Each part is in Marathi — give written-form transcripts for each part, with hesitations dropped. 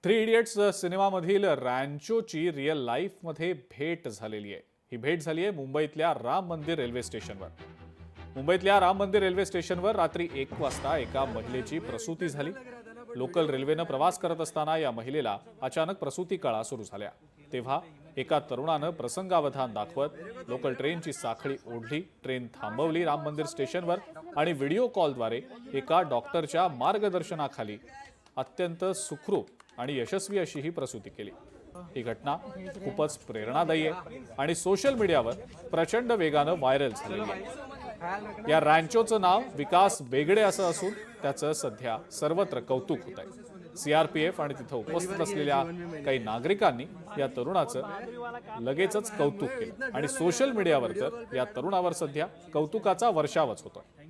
थ्री इडियट्स सिनेमामधील रॅन्चोची रिअल लाईफमध्ये भेट झालेली आहे. ही भेट झाली आहे मुंबईतल्या राम मंदिर रेल्वे स्टेशनवर. मुंबईतल्या राम मंदिर रेल्वे स्टेशनवर रात्री 1 वाजता एका महिलेची प्रसूती झाली. लोकल रेल्वेनं प्रवास करत असताना या महिलेला अचानक प्रसूती कळा सुरू झाल्या. तेव्हा एका तरुणानं प्रसंगावधान दाखवत लोकल ट्रेनची साखळी ओढली, ट्रेन थांबवली राम मंदिर स्टेशनवर आणि व्हिडिओ कॉलद्वारे एका डॉक्टरच्या मार्गदर्शनाखाली अत्यंत सुखरूप आणि यशस्वी अशी ही प्रसूती केली. ही घटना खूपच प्रेरणादायी आहे आणि सोशल मीडियावर प्रचंड वेगानं व्हायरल झालेली आहे. या रॅन्चोचं नाव विकास बेगडे असं असून त्याचं सध्या सर्वत्र कौतुक होत आहे. सीआरपीएफ आणि तिथं उपस्थित असलेल्या काही नागरिकांनी या तरुणाचं लगेचच कौतुक केलं आणि सोशल मीडियावर तर या तरुणावर सध्या कौतुकाचा वर्षावच होतोय.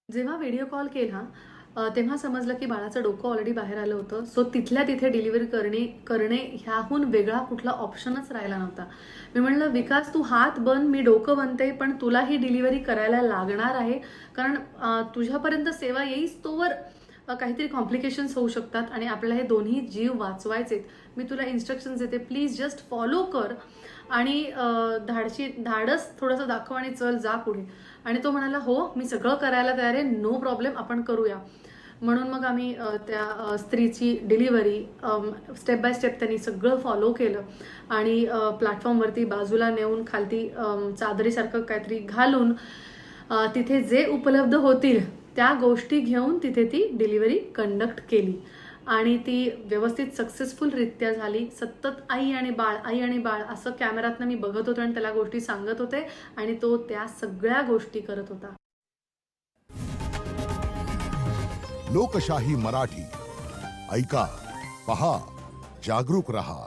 जेव्हा व्हिडिओ कॉल केला तेव्हा समजलं की बाळाचं डोकं ऑलरेडी बाहेर आलं होतं. सो तिथल्या तिथे डिलिव्हरी करणे ह्याहून वेगळा कुठला ऑप्शनच राहिला नव्हता. मी म्हणलं, विकास तू हात बन, मी डोकं बनते, पण तुला ही डिलिव्हरी करायला लागणार आहे, कारण तुझ्यापर्यंत सेवा येईस तोवर काहीतरी कॉम्प्लिकेशन्स होऊ शकतात आणि आपल्याला हे दोन्ही जीव वाचवायचेत. मी तुला इन्स्ट्रक्शन्स देते, प्लीज जस्ट फॉलो कर आणि धाडस थोडंसं दाखव आणि चल जा पुढे. आणि तो म्हणाला, हो मी सगळं करायला तयार आहे, नो प्रॉब्लेम, आपण करूया. म्हणून मग आम्ही त्या स्त्रीची डिलिव्हरी स्टेप बाय स्टेप त्यांनी सगळं फॉलो केलं आणि प्लॅटफॉर्मवरती बाजूला नेऊन खालती चादरीसारखं काहीतरी घालून तिथे जे उपलब्ध होतील त्या गोष्टी घेऊन तिथे ती डिलिव्हरी कंडक्ट केली आणि ती व्यवस्थित सक्सेसफुलरित्या झाली. सतत आई आणि बाळ असं कॅमेऱ्यातनं मी बघत होते आणि त्याला गोष्टी सांगत होते आणि तो त्या सगळ्या गोष्टी करत होता. लोकशाही मराठी ऐका, पहा, जागरूक रहा.